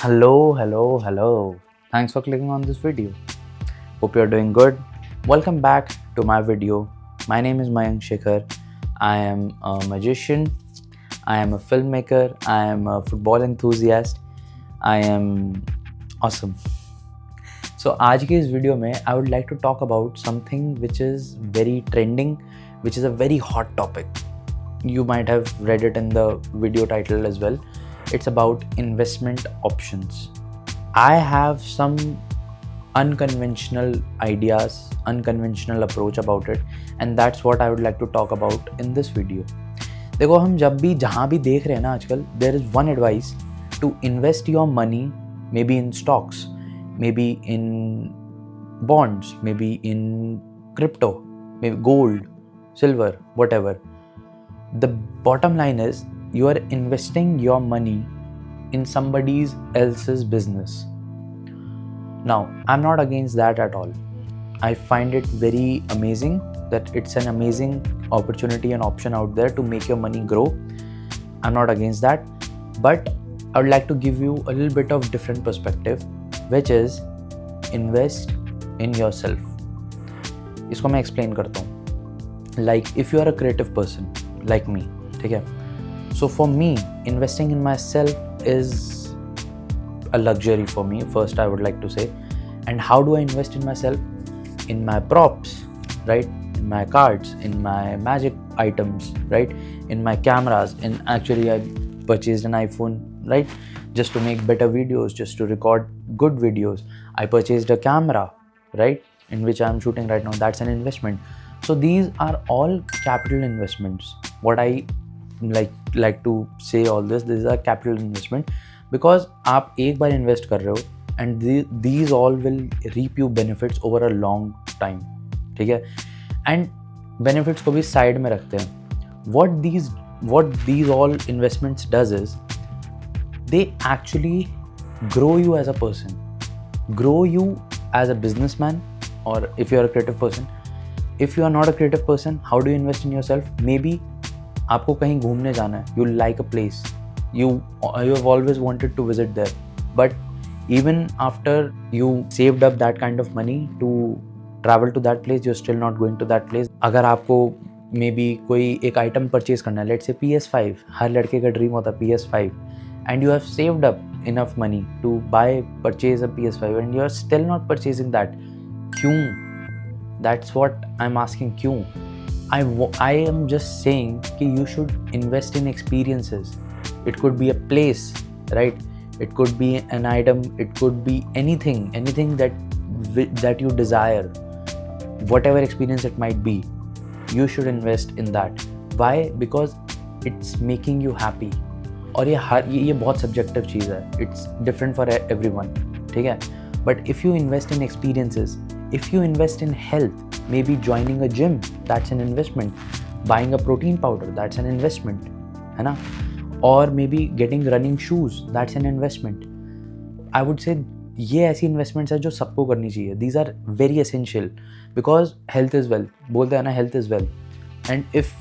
Hello. Thanks for clicking on this video. Hope you're doing good. Welcome back to my video. My name is Mayank Shekhar. I am a magician. I am a filmmaker. I am a football enthusiast. I am awesome. So आज की इस video में I would like to talk about something which is very trending, which is a very hot topic. You might have read it in the video title as well. It's about investment options. I have some unconventional ideas, unconventional approach about it, and that's what I would like to talk about in this video. देखो हम जब भी जहाँ भी देख रहे हैं ना आजकल, there is one advice to invest your money maybe in stocks, maybe in bonds, maybe in crypto, maybe gold, silver, whatever. The bottom line is you are investing your money in somebody else's business. Now, I'm not against that at all. I find it very amazing that it's an amazing opportunity and option out there to make your money grow. I'm not against that, but I would like to give you a little bit of different perspective, which is invest in yourself. इसको मैं explain करता हूँ. Like if you are a creative person like me, ठीक है? So for me, investing in myself is a luxury for me, first I would like to say. And how do I invest in myself? In my props, right? In my cards, in my magic items, right? In my cameras. And actually I purchased an iPhone, right? Just to make better videos, just to record good videos. I purchased a camera, right? In which I'm shooting right now. That's an investment. So these are all capital investments. What I like to say all this is a capital investment, because आप एक बार invest कर रहे हो and these all will reap you benefits over a long time, ठीक है? And benefits को भी side में रखते हैं. What these all investments does is they actually grow you as a person, grow you as a businessman, or if you are a creative person. If you are not a creative person, how do you invest in yourself? Maybe आपको कहीं घूमने जाना है, you like a place, you have always wanted to visit there, but even after you saved up that kind of money to travel to that place, you're still not going to that place. अगर आपको maybe कोई एक item purchase करना है, let's say PS5, हर लड़के का dream होता है PS5, and you have saved up enough money to purchase a PS5 and you are still not purchasing that. क्यों? That's what I'm asking. क्यों? I am just saying कि you should invest in experiences. It could be a place, right? It could be an item. It could be anything that you desire. Whatever experience it might be, you should invest in that. Why? Because it's making you happy. और ये बहुत subjective चीज़ है. It's different for everyone, ठीक है? But if you invest in experiences, if you invest in health, maybe joining a gym, that's an investment. Buying a protein powder, that's an investment, है ना? Or maybe getting running shoes, that's an investment. I would say ये ऐसी investments है जो सबको करनी चाहिए. These are very essential because health is wealth. बोलते हैं ना, health is wealth. And if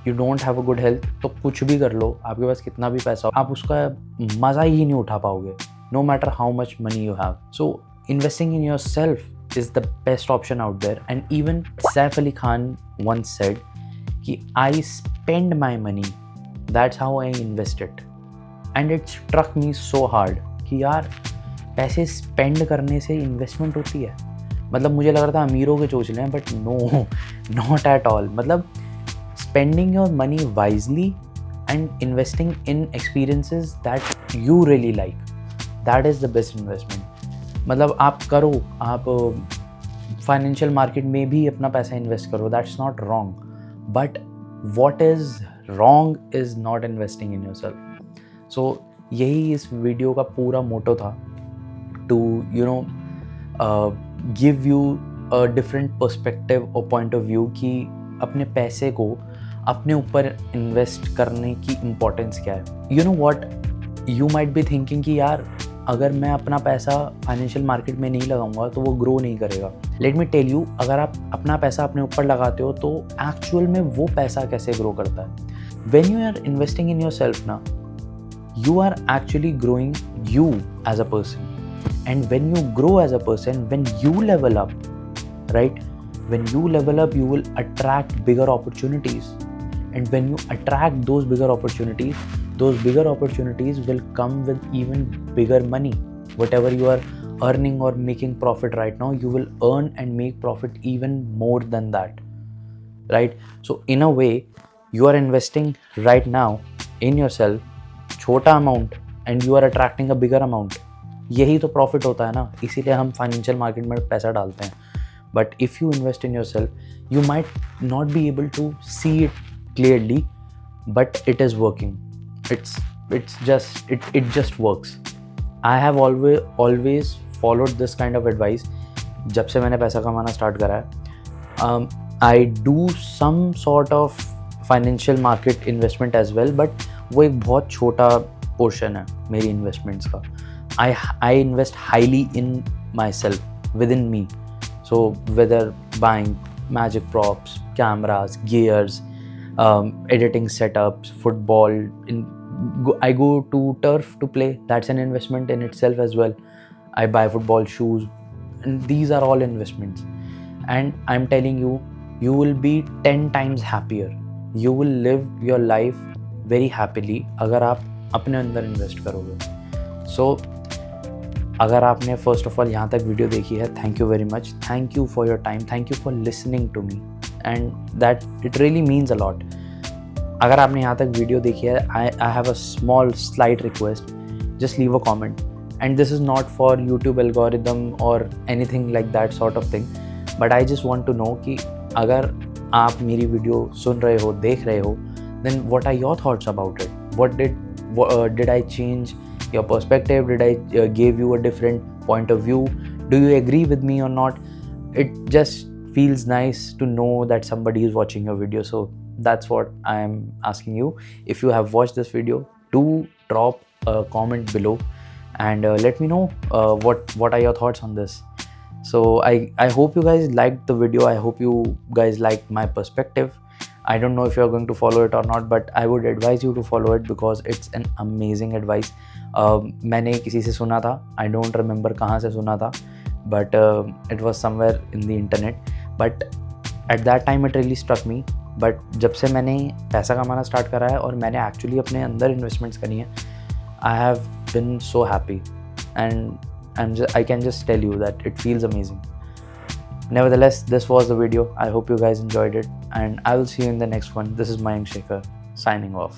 you don't have a good health, तो कुछ भी कर लो, आपके पास कितना भी पैसा हो, आप उसका मज़ा ही नहीं उठा पाओगे. No matter how much money you have. So investing in yourself is the best option out there. And even Saif Ali Khan once said कि I spend my money, that's how I invest it. And it struck me so hard कि यार पैसे spend करने से investment होती है. मतलब मुझे लग रहा था अमीरों के चोचले हैं, but no, not at all. मतलब spending your money wisely and investing in experiences that you really like, that is the best investment. मतलब आप करो, आप फाइनेंशियल मार्केट में भी अपना पैसा इन्वेस्ट करो, that's not wrong, but what is wrong is not investing in yourself. So यही इस वीडियो का पूरा मोटो था, to give you a different perspective और पॉइंट ऑफ व्यू कि अपने पैसे को अपने ऊपर इन्वेस्ट करने की इम्पोर्टेंस क्या है. You know what, you might be thinking कि यार अगर मैं अपना पैसा फाइनेंशियल मार्केट में नहीं लगाऊंगा तो वो ग्रो नहीं करेगा. लेट मी टेल यू, अगर आप अपना पैसा अपने ऊपर लगाते हो तो एक्चुअल में वो पैसा कैसे ग्रो करता है. When you are investing in yourself ना, you are actually growing you as a person. And when you grow as a person, when you level up, right? When you level up, you will attract bigger opportunities. And when you attract those bigger opportunities will come with even bigger money. Whatever you are earning or making profit right now, you will earn and make profit even more than that, right? So in a way, you are investing right now in yourself, छोटा amount, and you are attracting a bigger amount. यही तो profit होता है ना, इसीलिए हम financial market में पैसा डालते हैं. But if you invest in yourself, you might not be able to see it clearly, but it is working. It just works. I have always followed this kind of advice. जब से मैंने पैसा कमाना start करा है, I do some sort of financial market investment as well, but वो एक बहुत छोटा पोर्शन है मेरी इन्वेस्टमेंट्स का. I invest highly in myself, within me. So whether buying magic props, cameras, gears, editing setups, football, I go to turf to play. That's an investment in itself as well. I buy football shoes, and these are all investments. And I'm telling you, you will be 10 times happier. You will live your life very happily अगर आप अपने अंदर invest करोगे. So अगर आपने first of all यहाँ तक video देखी है, thank you very much. Thank you for your time, thank you for listening to me, and that it really means a lot. अगर आपने यहाँ तक वीडियो देखी है, I have a small slight request, just leave a comment. And this is not for YouTube algorithm और anything like that sort of thing, but I just want to know कि अगर आप मेरी वीडियो सुन रहे हो, देख रहे हो, then what are your thoughts about it? Did I change your perspective? Did I give you a different point of view? Do you agree with me or not? It just feels nice to know that somebody is watching your video. So that's what I am asking you. If you have watched this video, do drop a comment below and let me know what are your thoughts on this. So I hope you guys liked the video. I hope you guys liked my perspective. I don't know if you're going to follow it or not, but I would advise you to follow it because it's an amazing advice. मैंने किसी से सुना था, I don't remember कहाँ से सुना था, but it was somewhere in the internet. But at that time it really struck me. But जब से मैंने पैसा कमाना स्टार्ट करा है और मैंने एक्चुअली अपने अंदर इन्वेस्टमेंट्स करी हैं, I have been so happy, and I can just tell you that it feels amazing. Nevertheless, this was the video. I hope you guys enjoyed it, and I will see you in the next one. This is Mayank Shekhar signing off.